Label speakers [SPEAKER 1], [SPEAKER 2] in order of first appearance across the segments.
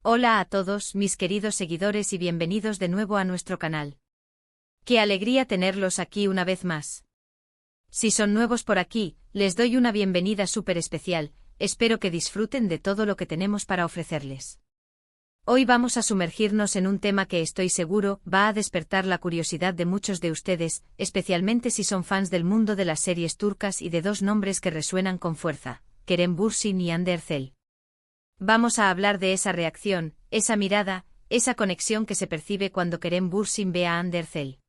[SPEAKER 1] Hola a todos, mis queridos seguidores y bienvenidos de nuevo a nuestro canal. ¡Qué alegría tenerlos aquí una vez más! Si son nuevos por aquí, les doy una bienvenida súper especial, espero que disfruten de todo lo que tenemos para ofrecerles. Hoy vamos a sumergirnos en un tema que estoy seguro va a despertar la curiosidad de muchos de ustedes, especialmente si son fans del mundo de las series turcas y de dos nombres que resuenan con fuerza, Kerem Bürsin y Hande Erçel. Vamos a hablar de esa reacción, esa mirada, esa conexión que se percibe cuando Kerem Bürsin ve a Hande Erçel.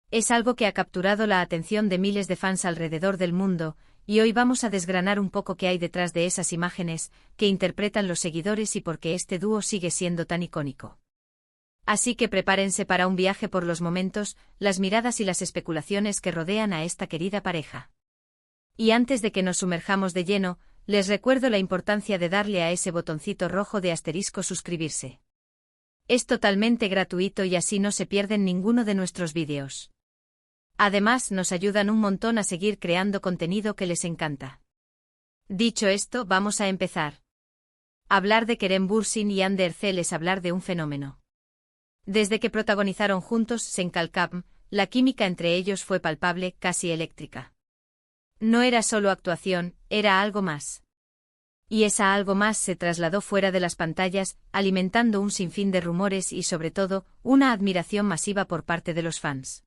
[SPEAKER 1] Es algo que ha capturado la atención de miles de fans alrededor del mundo, y hoy vamos a desgranar un poco qué hay detrás de esas imágenes, que interpretan los seguidores y por qué este dúo sigue siendo tan icónico. Así que prepárense para un viaje por los momentos, las miradas y las especulaciones que rodean a esta querida pareja. Y antes de que nos sumerjamos de lleno, les recuerdo la importancia de darle a ese botoncito rojo de asterisco suscribirse. Es totalmente gratuito y así no se pierden ninguno de nuestros vídeos. Además, nos ayudan un montón a seguir creando contenido que les encanta. Dicho esto, vamos a empezar. Hablar de Kerem Bürsin y Hande Erçel es hablar de un fenómeno. Desde que protagonizaron juntos Sen-Kalkam, la química entre ellos fue palpable, casi eléctrica. No era solo actuación, era algo más. Y esa algo más se trasladó fuera de las pantallas, alimentando un sinfín de rumores y, sobre todo, una admiración masiva por parte de los fans.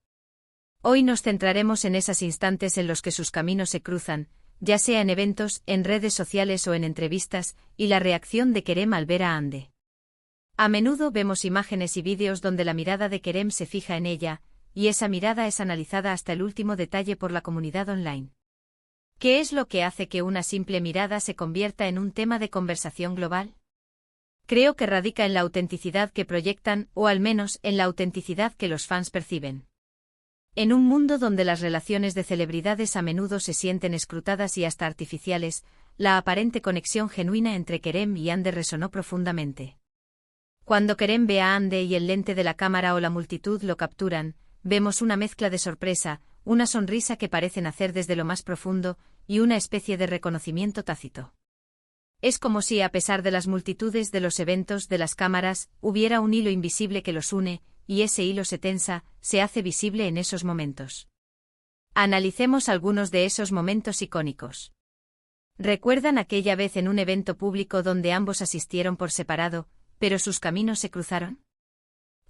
[SPEAKER 1] Hoy nos centraremos en esos instantes en los que sus caminos se cruzan, ya sea en eventos, en redes sociales o en entrevistas, y la reacción de Kerem al ver a Hande. A menudo vemos imágenes y vídeos donde la mirada de Kerem se fija en ella, y esa mirada es analizada hasta el último detalle por la comunidad online. ¿Qué es lo que hace que una simple mirada se convierta en un tema de conversación global? Creo que radica en la autenticidad que proyectan, o al menos en la autenticidad que los fans perciben. En un mundo donde las relaciones de celebridades a menudo se sienten escrutadas y hasta artificiales, la aparente conexión genuina entre Kerem y Hande resonó profundamente. Cuando Kerem ve a Hande y el lente de la cámara o la multitud lo capturan, vemos una mezcla de sorpresa, una sonrisa que parece nacer desde lo más profundo, y una especie de reconocimiento tácito. Es como si, a pesar de las multitudes, de los eventos, de las cámaras, hubiera un hilo invisible que los une, y ese hilo se tensa, se hace visible en esos momentos. Analicemos algunos de esos momentos icónicos. ¿Recuerdan aquella vez en un evento público donde ambos asistieron por separado, pero sus caminos se cruzaron?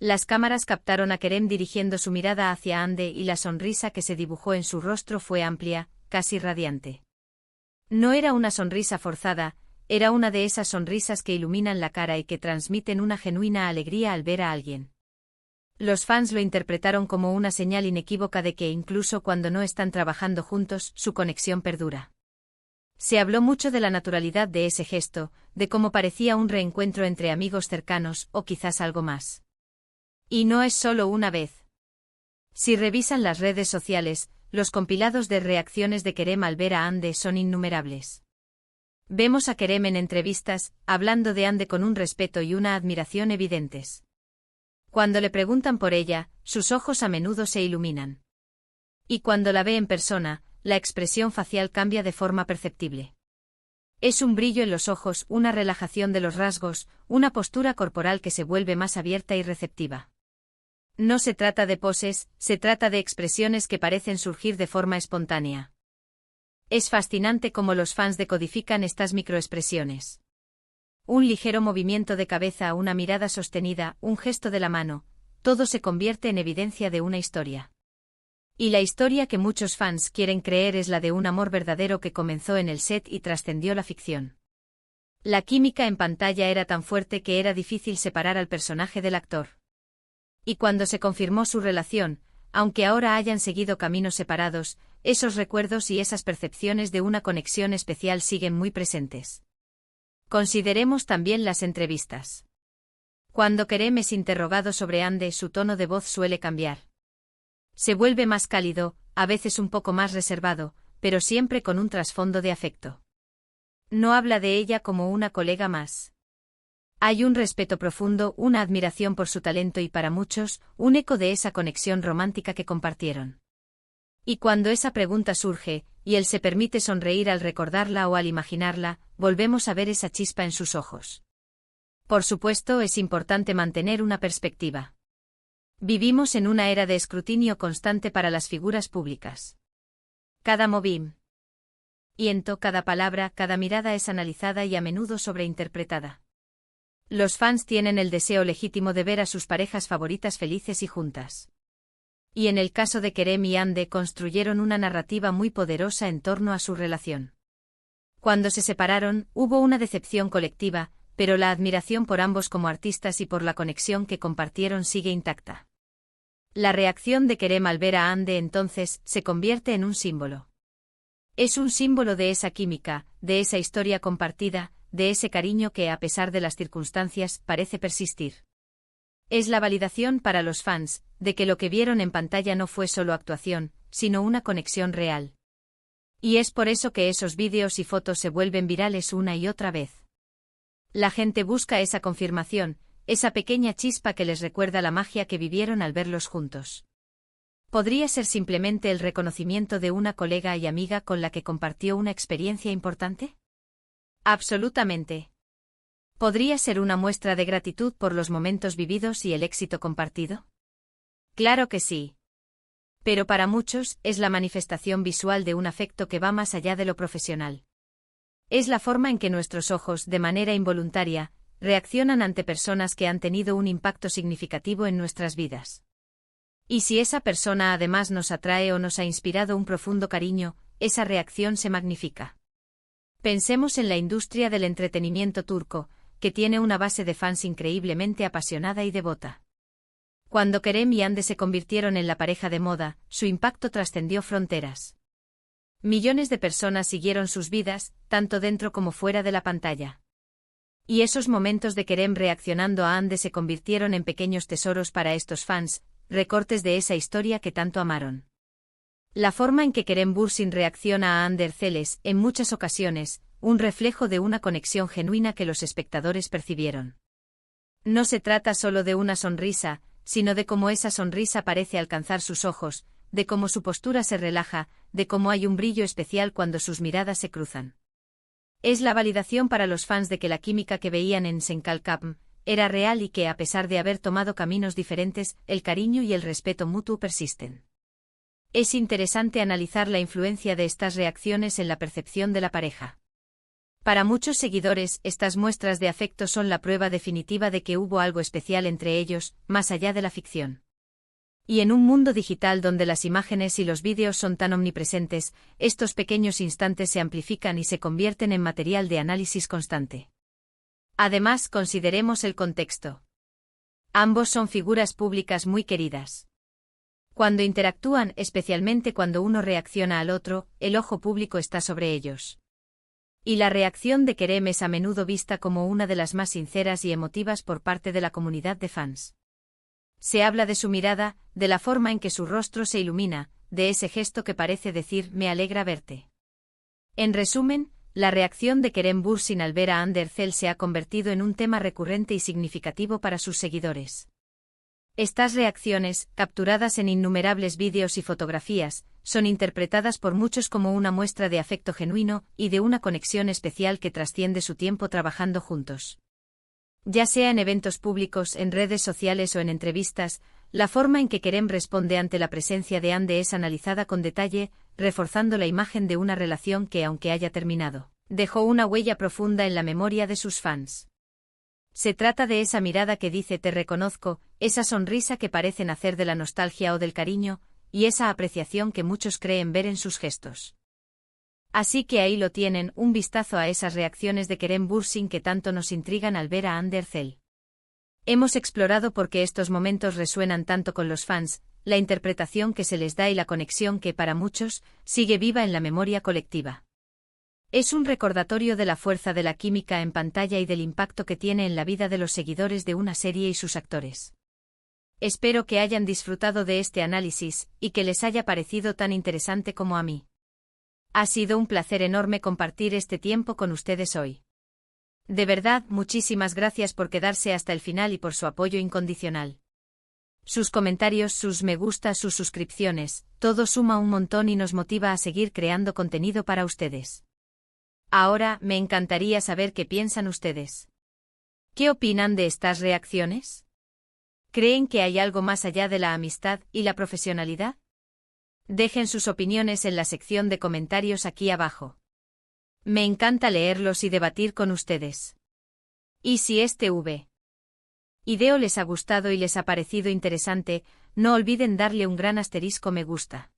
[SPEAKER 1] Las cámaras captaron a Kerem dirigiendo su mirada hacia Hande y la sonrisa que se dibujó en su rostro fue amplia, casi radiante. No era una sonrisa forzada, era una de esas sonrisas que iluminan la cara y que transmiten una genuina alegría al ver a alguien. Los fans lo interpretaron como una señal inequívoca de que incluso cuando no están trabajando juntos, su conexión perdura. Se habló mucho de la naturalidad de ese gesto, de cómo parecía un reencuentro entre amigos cercanos o quizás algo más. Y no es solo una vez. Si revisan las redes sociales, los compilados de reacciones de Kerem al ver a Hande son innumerables. Vemos a Kerem en entrevistas, hablando de Hande con un respeto y una admiración evidentes. Cuando le preguntan por ella, sus ojos a menudo se iluminan. Y cuando la ve en persona, la expresión facial cambia de forma perceptible. Es un brillo en los ojos, una relajación de los rasgos, una postura corporal que se vuelve más abierta y receptiva. No se trata de poses, se trata de expresiones que parecen surgir de forma espontánea. Es fascinante cómo los fans decodifican estas microexpresiones. Un ligero movimiento de cabeza, una mirada sostenida, un gesto de la mano, todo se convierte en evidencia de una historia. Y la historia que muchos fans quieren creer es la de un amor verdadero que comenzó en el set y trascendió la ficción. La química en pantalla era tan fuerte que era difícil separar al personaje del actor. Y cuando se confirmó su relación, aunque ahora hayan seguido caminos separados, esos recuerdos y esas percepciones de una conexión especial siguen muy presentes. Consideremos también las entrevistas. Cuando Kerem es interrogado sobre Hande, su tono de voz suele cambiar. Se vuelve más cálido, a veces un poco más reservado, pero siempre con un trasfondo de afecto. No habla de ella como una colega más. Hay un respeto profundo, una admiración por su talento y para muchos, un eco de esa conexión romántica que compartieron. Y cuando esa pregunta surge, y él se permite sonreír al recordarla o al imaginarla, volvemos a ver esa chispa en sus ojos. Por supuesto, es importante mantener una perspectiva. Vivimos en una era de escrutinio constante para las figuras públicas. Cada movimiento, cada palabra, cada mirada es analizada y a menudo sobreinterpretada. Los fans tienen el deseo legítimo de ver a sus parejas favoritas felices y juntas. Y en el caso de Kerem y Hande construyeron una narrativa muy poderosa en torno a su relación. Cuando se separaron, hubo una decepción colectiva, pero la admiración por ambos como artistas y por la conexión que compartieron sigue intacta. La reacción de Kerem al ver a Hande entonces se convierte en un símbolo. Es un símbolo de esa química, de esa historia compartida, de ese cariño que, a pesar de las circunstancias, parece persistir. Es la validación para los fans, de que lo que vieron en pantalla no fue solo actuación, sino una conexión real. Y es por eso que esos vídeos y fotos se vuelven virales una y otra vez. La gente busca esa confirmación, esa pequeña chispa que les recuerda la magia que vivieron al verlos juntos. ¿Podría ser simplemente el reconocimiento de una colega y amiga con la que compartió una experiencia importante? Absolutamente. ¿Podría ser una muestra de gratitud por los momentos vividos y el éxito compartido? Claro que sí. Pero para muchos, es la manifestación visual de un afecto que va más allá de lo profesional. Es la forma en que nuestros ojos, de manera involuntaria, reaccionan ante personas que han tenido un impacto significativo en nuestras vidas. Y si esa persona además nos atrae o nos ha inspirado un profundo cariño, esa reacción se magnifica. Pensemos en la industria del entretenimiento turco, que tiene una base de fans increíblemente apasionada y devota. Cuando Kerem y Hande se convirtieron en la pareja de moda, su impacto trascendió fronteras. Millones de personas siguieron sus vidas, tanto dentro como fuera de la pantalla. Y esos momentos de Kerem reaccionando a Hande se convirtieron en pequeños tesoros para estos fans, recortes de esa historia que tanto amaron. La forma en que Kerem Bürsin reacciona a Hande Erçel es, en muchas ocasiones, un reflejo de una conexión genuina que los espectadores percibieron. No se trata solo de una sonrisa, sino de cómo esa sonrisa parece alcanzar sus ojos, de cómo su postura se relaja, de cómo hay un brillo especial cuando sus miradas se cruzan. Es la validación para los fans de que la química que veían en Senkalkapm era real y que, a pesar de haber tomado caminos diferentes, el cariño y el respeto mutuo persisten. Es interesante analizar la influencia de estas reacciones en la percepción de la pareja. Para muchos seguidores, estas muestras de afecto son la prueba definitiva de que hubo algo especial entre ellos, más allá de la ficción. Y en un mundo digital donde las imágenes y los vídeos son tan omnipresentes, estos pequeños instantes se amplifican y se convierten en material de análisis constante. Además, consideremos el contexto. Ambos son figuras públicas muy queridas. Cuando interactúan, especialmente cuando uno reacciona al otro, el ojo público está sobre ellos. Y la reacción de Kerem es a menudo vista como una de las más sinceras y emotivas por parte de la comunidad de fans. Se habla de su mirada, de la forma en que su rostro se ilumina, de ese gesto que parece decir «me alegra verte». En resumen, la reacción de Kerem Bürsin al ver a Hande Erçel se ha convertido en un tema recurrente y significativo para sus seguidores. Estas reacciones, capturadas en innumerables vídeos y fotografías, son interpretadas por muchos como una muestra de afecto genuino y de una conexión especial que trasciende su tiempo trabajando juntos. Ya sea en eventos públicos, en redes sociales o en entrevistas, la forma en que Kerem responde ante la presencia de Hande es analizada con detalle, reforzando la imagen de una relación que, aunque haya terminado, dejó una huella profunda en la memoria de sus fans. Se trata de esa mirada que dice «te reconozco», esa sonrisa que parece nacer de la nostalgia o del cariño, y esa apreciación que muchos creen ver en sus gestos. Así que ahí lo tienen, un vistazo a esas reacciones de Kerem Bürsin que tanto nos intrigan al ver a Hande Erçel. Hemos explorado por qué estos momentos resuenan tanto con los fans, la interpretación que se les da y la conexión que, para muchos, sigue viva en la memoria colectiva. Es un recordatorio de la fuerza de la química en pantalla y del impacto que tiene en la vida de los seguidores de una serie y sus actores. Espero que hayan disfrutado de este análisis, y que les haya parecido tan interesante como a mí. Ha sido un placer enorme compartir este tiempo con ustedes hoy. De verdad, muchísimas gracias por quedarse hasta el final y por su apoyo incondicional. Sus comentarios, sus me gusta, sus suscripciones, todo suma un montón y nos motiva a seguir creando contenido para ustedes. Ahora, me encantaría saber qué piensan ustedes. ¿Qué opinan de estas reacciones? ¿Creen que hay algo más allá de la amistad y la profesionalidad? Dejen sus opiniones en la sección de comentarios aquí abajo. Me encanta leerlos y debatir con ustedes. Y si este video les ha gustado y les ha parecido interesante, no olviden darle un gran asterisco me gusta.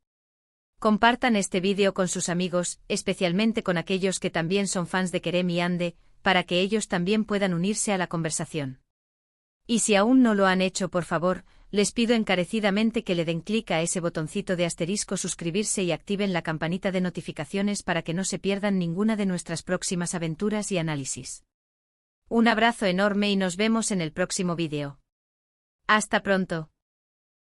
[SPEAKER 1] Compartan este vídeo con sus amigos, especialmente con aquellos que también son fans de Kerem y Hande, para que ellos también puedan unirse a la conversación. Y si aún no lo han hecho, por favor, les pido encarecidamente que le den clic a ese botoncito de asterisco suscribirse y activen la campanita de notificaciones para que no se pierdan ninguna de nuestras próximas aventuras y análisis. Un abrazo enorme y nos vemos en el próximo vídeo. Hasta pronto.